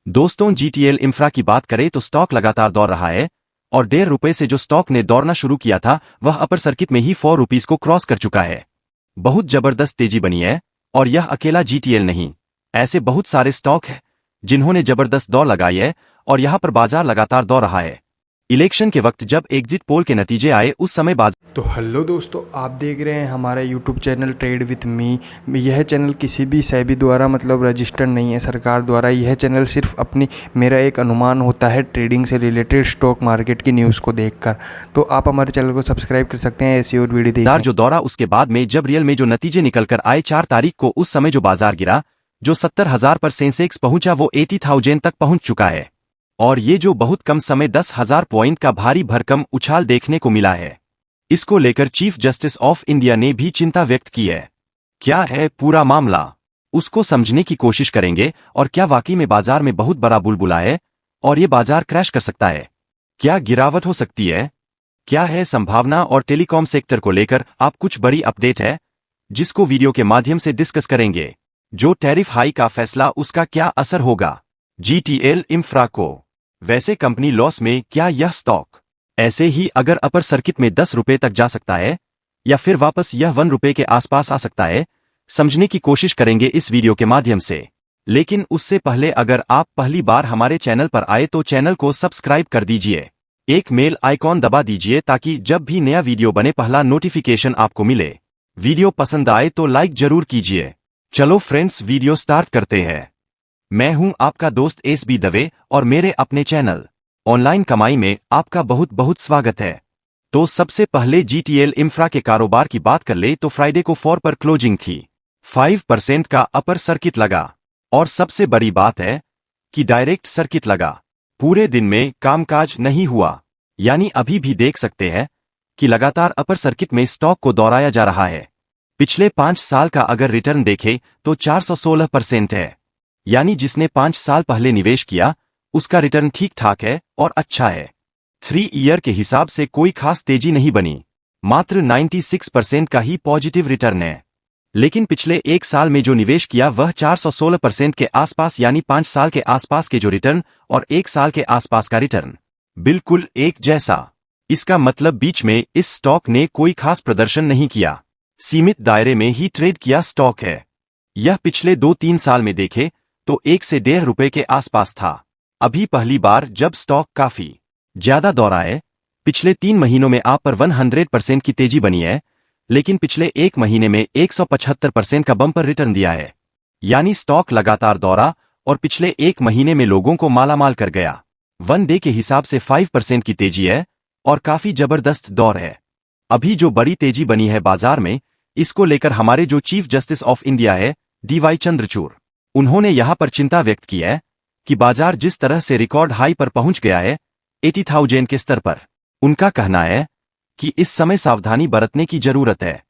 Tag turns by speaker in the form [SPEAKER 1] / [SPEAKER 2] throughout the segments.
[SPEAKER 1] दोस्तों, GTL infra की बात करें तो स्टॉक लगातार दौड़ रहा है और ₹1.5 से जो स्टॉक ने दौड़ना शुरू किया था वह अपर सर्किट में ही ₹4 को क्रॉस कर चुका है। बहुत जबरदस्त तेजी बनी है और यह अकेला जीटीएल नहीं, ऐसे बहुत सारे स्टॉक हैं जिन्होंने जबरदस्त दौड़ लगाई है और यहां पर बाजार लगातार दौड़ रहा है। इलेक्शन के वक्त जब एग्जिट पोल के नतीजे आए उस समय
[SPEAKER 2] तो हेलो दोस्तों, आप देख रहे हैं हमारा YouTube channel trade with me. यह चैनल किसी भी सेबी द्वारा रजिस्टर्ड नहीं है सरकार द्वारा। यह चैनल सिर्फ मेरा एक अनुमान होता है ट्रेडिंग से रिलेटेड, स्टॉक मार्केट की न्यूज़ को देखकर। तो आप हमारे चैनल को सब्सक्राइब कर सकते हैं ऐसी और वीडियो देखकर।
[SPEAKER 1] जो दौरा उसके बाद में जब रियल में जो नतीजे निकल कर आए 4 तारीख को, उस समय जो बाजार गिरा, जो 70,000 पर सेंसेक्स पहुंचा वो 80,000 तक पहुंच चुका है। और ये जो बहुत कम समय 10,000 पॉइंट का भारी भरकम उछाल देखने को मिला है, इसको लेकर चीफ जस्टिस ऑफ इंडिया ने भी चिंता व्यक्त की है। क्या है पूरा मामला, उसको समझने की कोशिश करेंगे और क्या वाकई में बाजार में बहुत बड़ा बुलबुला है और ये बाजार क्रैश कर सकता है, क्या गिरावट हो सकती है, क्या है संभावना। और टेलीकॉम सेक्टर को लेकर आप कुछ बड़ी अपडेट है जिसको वीडियो के माध्यम से डिस्कस करेंगे। जो टैरिफ हाई का फैसला, उसका क्या असर होगा जीटीएल इंफ्रा को। वैसे कंपनी लॉस में, क्या यह स्टॉक ऐसे ही अगर अपर सर्किट में ₹10 तक जा सकता है या फिर वापस यह ₹1 के आसपास आ सकता है, समझने की कोशिश करेंगे इस वीडियो के माध्यम से। लेकिन उससे पहले अगर आप पहली बार हमारे चैनल पर आए तो चैनल को सब्सक्राइब कर दीजिए, एक मेल आइकॉन दबा दीजिए ताकि जब भी नया वीडियो बने पहला नोटिफिकेशन आपको मिले। वीडियो पसंद आए तो लाइक जरूर कीजिए। चलो फ्रेंड्स, वीडियो स्टार्ट करते हैं। मैं हूं आपका दोस्त एसबी दवे और मेरे अपने चैनल ऑनलाइन कमाई में आपका बहुत बहुत स्वागत है। तो सबसे पहले जीटीएल इंफ्रा के कारोबार की बात कर ले तो फ्राइडे को 4 पर क्लोजिंग थी, 5% का अपर सर्किट लगा और सबसे बड़ी बात है कि डायरेक्ट सर्किट लगा। पूरे दिन में कामकाज नहीं हुआ, यानी अभी भी देख सकते हैं कि लगातार अपर सर्किट में स्टॉक को दोहराया जा रहा है। पिछले 5 साल का अगर रिटर्न देखें तो 416% है, यानी जिसने 5 साल पहले निवेश किया उसका रिटर्न ठीक ठाक है और अच्छा है। 3 ईयर के हिसाब से कोई खास तेजी नहीं बनी, मात्र 96% का ही पॉजिटिव रिटर्न है। लेकिन पिछले 1 साल में जो निवेश किया वह 416% के आसपास, यानी 5 साल के आसपास के जो रिटर्न और 1 साल के आसपास का रिटर्न बिल्कुल एक जैसा। इसका मतलब बीच में इस स्टॉक ने कोई खास प्रदर्शन नहीं किया, सीमित दायरे में ही ट्रेड किया स्टॉक है। यह पिछले 2-3 साल में देखे तो 1 से ₹1.5 के आसपास था। अभी पहली बार जब स्टॉक काफी ज्यादा दौड़ा है, पिछले 3 महीनों में आप पर 100% की तेजी बनी है, लेकिन पिछले 1 महीने में 175% का बम्पर रिटर्न दिया है, यानी स्टॉक लगातार दौड़ा और पिछले 1 महीने में लोगों को मालामाल कर गया। 1 डे के हिसाब से 5% की तेजी है और काफी जबरदस्त दौर है। अभी जो बड़ी तेजी बनी है बाजार में, इसको लेकर हमारे जो चीफ जस्टिस ऑफ इंडिया है DY चंद्रचूड़, उन्होंने यहां पर चिंता व्यक्त की है कि बाजार जिस तरह से रिकॉर्ड हाई पर पहुंच गया है 80,000 के स्तर पर, उनका कहना है कि इस समय सावधानी बरतने की जरूरत है।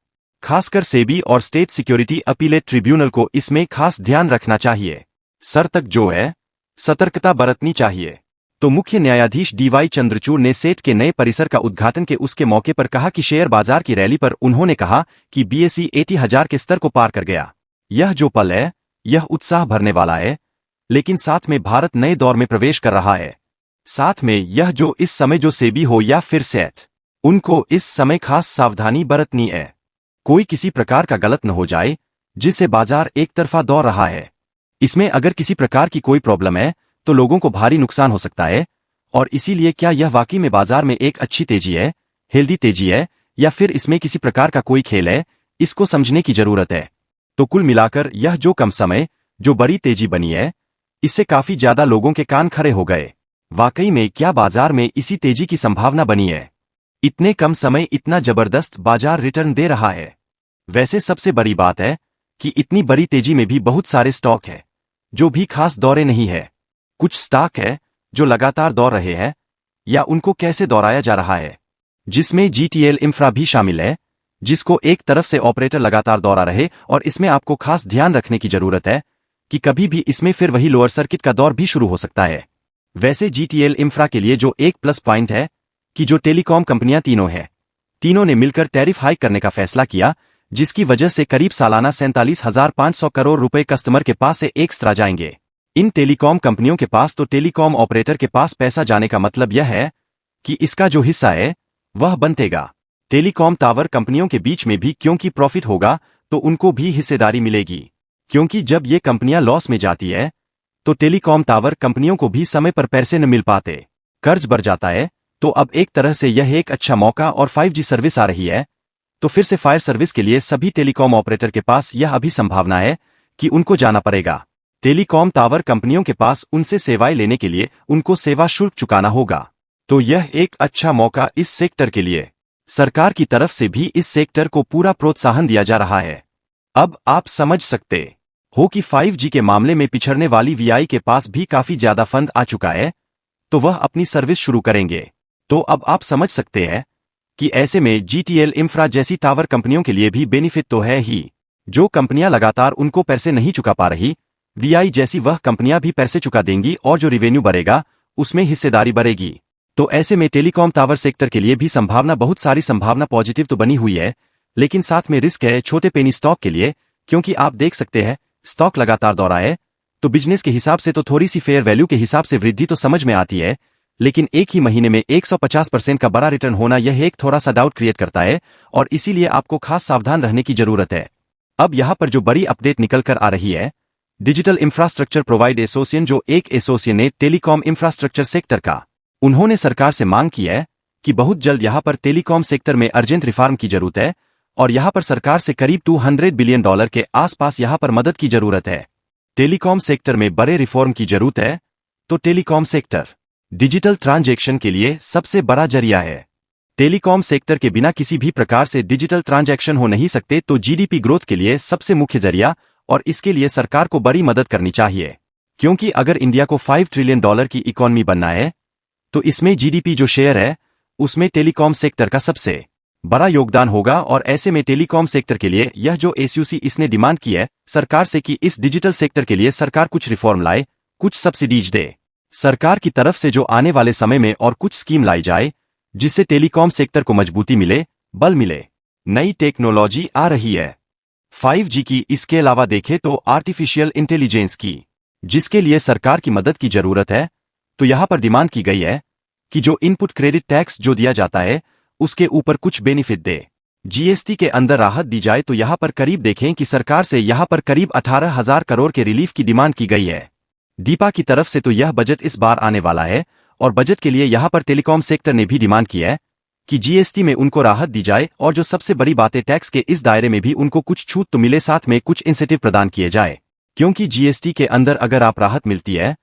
[SPEAKER 1] खासकर सेबी और स्टेट सिक्योरिटी अपीलेट ट्रिब्यूनल को इसमें खास ध्यान रखना चाहिए। सर तक जो है सतर्कता बरतनी चाहिए। तो मुख्य न्यायाधीश DY चंद्रचूड़ ने सेट के नए परिसर का उद्घाटन के उसके मौके पर कहा कि शेयर बाजार की रैली पर उन्होंने कहा कि BSE 80,000 के स्तर को पार कर गया। यह जो पल है यह उत्साह भरने वाला है, लेकिन साथ में भारत नए दौर में प्रवेश कर रहा है। साथ में यह जो इस समय जो सेबी हो या फिर सेट, उनको इस समय खास सावधानी बरतनी है, कोई किसी प्रकार का गलत न हो जाए जिससे बाजार एक तरफा दौड़ रहा है। इसमें अगर किसी प्रकार की कोई प्रॉब्लम है तो लोगों को भारी नुकसान हो सकता है। और इसीलिए क्या यह वाकई में बाजार में एक अच्छी तेजी है, हेल्दी तेजी है, या फिर इसमें किसी प्रकार का कोई खेल है, इसको समझने की जरूरत है। तो कुल मिलाकर यह जो कम समय जो बड़ी तेजी बनी है, इससे काफी ज्यादा लोगों के कान खड़े हो गए। वाकई में क्या बाजार में इसी तेजी की संभावना बनी है? इतने कम समय इतना जबरदस्त बाजार रिटर्न दे रहा है। वैसे सबसे बड़ी बात है कि इतनी बड़ी तेजी में भी बहुत सारे स्टॉक है जो भी खास दौरे नहीं है। कुछ स्टॉक है जो लगातार दौड़ रहे हैं, या उनको कैसे दोहराया जा रहा है, जिसमें जीटीएल इंफ्रा भी शामिल है, जिसको एक तरफ से ऑपरेटर लगातार दौड़ा रहे। और इसमें आपको खास ध्यान रखने की जरूरत है कि कभी भी इसमें फिर वही लोअर सर्किट का दौर भी शुरू हो सकता है। वैसे जीटीएल इंफ्रा के लिए जो एक प्लस पॉइंट है कि जो टेलीकॉम कंपनियां तीनों ने मिलकर टैरिफ हाइक करने का फैसला किया, जिसकी वजह से करीब सालाना 47,500 करोड़ रुपए कस्टमर के पास से एक्स्ट्रा जाएंगे। इन टेलीकॉम कंपनियों के पास तो टेलीकॉम ऑपरेटर के पास पैसा जाने का मतलब यह है कि इसका जो हिस्सा है वह बनतेगा। टेलीकॉम टावर कंपनियों के बीच में भी क्योंकि प्रॉफिट होगा तो उनको भी हिस्सेदारी मिलेगी, क्योंकि जब ये कंपनियां लॉस में जाती है तो टेलीकॉम टावर कंपनियों को भी समय पर पैसे न मिल पाते, कर्ज बढ़ जाता है। तो अब एक तरह से यह एक अच्छा मौका और 5G सर्विस आ रही है तो फिर से फायर सर्विस के लिए सभी टेलीकॉम ऑपरेटर के पास यह अभी संभावना है कि उनको जाना पड़ेगा। टेलीकॉम टावर कंपनियों के पास उनसे सेवाएं लेने के लिए उनको सेवा शुल्क चुकाना होगा। तो यह एक अच्छा मौका इस सेक्टर के लिए। सरकार की तरफ से भी इस सेक्टर को पूरा प्रोत्साहन दिया जा रहा है। अब आप समझ सकते हो कि 5G के मामले में पिछड़ने वाली वीआई के पास भी काफी ज्यादा फंड आ चुका है तो वह अपनी सर्विस शुरू करेंगे। तो अब आप समझ सकते हैं कि ऐसे में GTL इंफ्रा जैसी टावर कंपनियों के लिए भी बेनिफिट तो है ही। जो कंपनियां लगातार उनको पैसे नहीं चुका पा रही, वीआई जैसी वह कंपनियां भी पैसे चुका देंगी और जो रिवेन्यू बढ़ेगा उसमें हिस्सेदारी बढ़ेगी। तो ऐसे में टेलीकॉम टावर सेक्टर के लिए भी संभावना, बहुत सारी संभावना पॉजिटिव तो बनी हुई है, लेकिन साथ में रिस्क है छोटे पेनी स्टॉक के लिए, क्योंकि आप देख सकते हैं स्टॉक लगातार दौड़ा है तो बिजनेस के हिसाब से तो थोड़ी सी फेयर वैल्यू के हिसाब से वृद्धि तो समझ में आती है, लेकिन एक ही महीने में 150% का बड़ा रिटर्न होना यह एक थोड़ा सा डाउट क्रिएट करता है और इसीलिए आपको खास सावधान रहने की जरूरत है। अब यहां पर जो बड़ी अपडेट निकल कर आ रही है, डिजिटल इंफ्रास्ट्रक्चर प्रोवाइड एसोसिएशन, जो एक एसोसिएशन है टेलीकॉम इंफ्रास्ट्रक्चर सेक्टर का, उन्होंने सरकार से मांग की है कि बहुत जल्द यहां पर टेलीकॉम सेक्टर में अर्जेंट रिफॉर्म की जरूरत है और यहां पर सरकार से करीब $200 बिलियन के आसपास यहां पर मदद की जरूरत है। टेलीकॉम सेक्टर में बड़े रिफॉर्म की जरूरत है तो टेलीकॉम सेक्टर डिजिटल ट्रांजैक्शन के लिए सबसे बड़ा जरिया है। टेलीकॉम सेक्टर के बिना किसी भी प्रकार से डिजिटल ट्रांजैक्शन हो नहीं सकते, तो जीडीपी ग्रोथ के लिए सबसे मुख्य जरिया, और इसके लिए सरकार को बड़ी मदद करनी चाहिए, क्योंकि अगर इंडिया को $5 ट्रिलियन की इकोनॉमी बनना है तो इसमें जीडीपी जो शेयर है उसमें टेलीकॉम सेक्टर का सबसे बड़ा योगदान होगा। और ऐसे में टेलीकॉम सेक्टर के लिए यह जो एसयूसी इसने डिमांड की है सरकार से कि इस डिजिटल सेक्टर के लिए सरकार कुछ रिफॉर्म लाए, कुछ सब्सिडीज दे, सरकार की तरफ से जो आने वाले समय में और कुछ स्कीम लाई जाए जिससे टेलीकॉम सेक्टर को मजबूती मिले, बल मिले। नई टेक्नोलॉजी आ रही है 5G की, इसके अलावा देखें तो आर्टिफिशियल इंटेलिजेंस की, जिसके लिए सरकार की मदद की जरूरत है। तो यहां पर डिमांड की गई है कि जो इनपुट क्रेडिट टैक्स जो दिया जाता है उसके ऊपर कुछ बेनिफिट दे, जीएसटी के अंदर राहत दी जाए। तो यहां पर करीब देखें कि सरकार से यहां पर करीब 18,000 करोड़ के रिलीफ की डिमांड की गई है दीपा की तरफ से। तो यह बजट इस बार आने वाला है और बजट के लिए यहां पर टेलीकॉम सेक्टर ने भी डिमांड की है कि जीएसटी में उनको राहत दी जाए और जो सबसे बड़ी बात है टैक्स के इस दायरे में भी उनको कुछ छूट तो मिले, साथ में कुछ इंसेंटिव प्रदान किए जाए, क्योंकि जीएसटी के अंदर अगर आप राहत मिलती है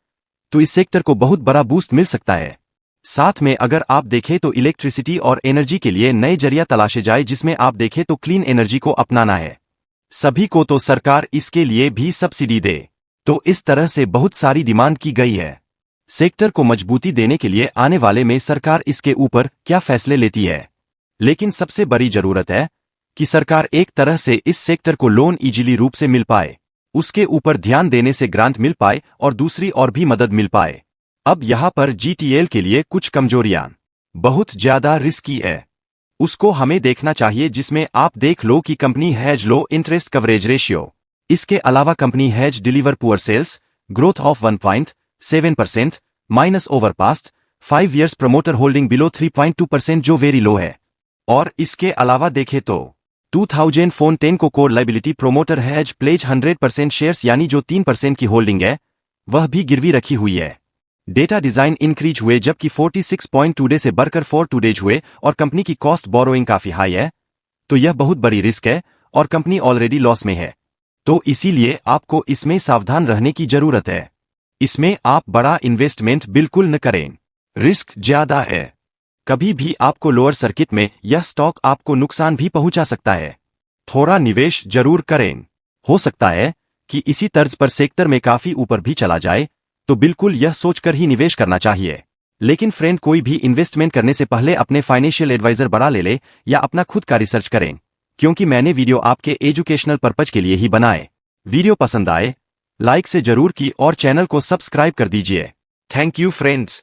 [SPEAKER 1] तो इस सेक्टर को बहुत बड़ा बूस्ट मिल सकता है। साथ में अगर आप देखें तो इलेक्ट्रिसिटी और एनर्जी के लिए नए जरिया तलाशे जाए, जिसमें आप देखें तो क्लीन एनर्जी को अपनाना है सभी को, तो सरकार इसके लिए भी सब्सिडी दे। तो इस तरह से बहुत सारी डिमांड की गई है। सेक्टर को मजबूती देने के लिए आने वाले में सरकार इसके ऊपर क्या फैसले लेती है, लेकिन सबसे बड़ी जरूरत है कि सरकार एक तरह से इस सेक्टर को लोन इजीली रूप से मिल पाए, उसके ऊपर ध्यान देने से ग्रांट मिल पाए और दूसरी और भी मदद मिल पाए। अब यहां पर जीटीएल के लिए कुछ कमजोरियां, बहुत ज्यादा रिस्की है, उसको हमें देखना चाहिए, जिसमें आप देख लो कि company has low interest coverage ratio, इसके अलावा company has deliver poor sales growth of 1.7% minus over past 5 years promoter holding below 3.2% जो वेरी लो है। और इसके अलावा देखें तो 2014 को core liability promoter has pledge 100% shares, यानी जो 3% की होल्डिंग है वह भी गिरवी रखी हुई है। डेटा डिजाइन इंक्रीज हुए जबकि 46.2 डे से बढ़कर 42 डेज हुए और कंपनी की कॉस्ट बोरोइंग काफी हाई है, तो यह बहुत बड़ी रिस्क है और कंपनी ऑलरेडी लॉस में है। तो इसीलिए आपको इसमें सावधान रहने की जरूरत है। इसमें आप बड़ा इन्वेस्टमेंट बिल्कुल न करें, रिस्क ज्यादा है। कभी भी आपको लोअर सर्किट में यह स्टॉक आपको नुकसान भी पहुंचा सकता है, थोड़ा निवेश जरूर करें। हो सकता है कि इसी तर्ज पर सेक्टर में काफी ऊपर भी चला जाए, तो बिल्कुल यह सोचकर ही निवेश करना चाहिए। लेकिन फ्रेंड, कोई भी इन्वेस्टमेंट करने से पहले अपने फाइनेंशियल एडवाइजर बढ़ा ले या अपना खुद का रिसर्च करें, क्योंकि मैंने वीडियो आपके एजुकेशनल पर्पज के लिए ही बनाए। वीडियो पसंद आए लाइक से जरूर की और चैनल को सब्सक्राइब कर दीजिए। Thank you friends.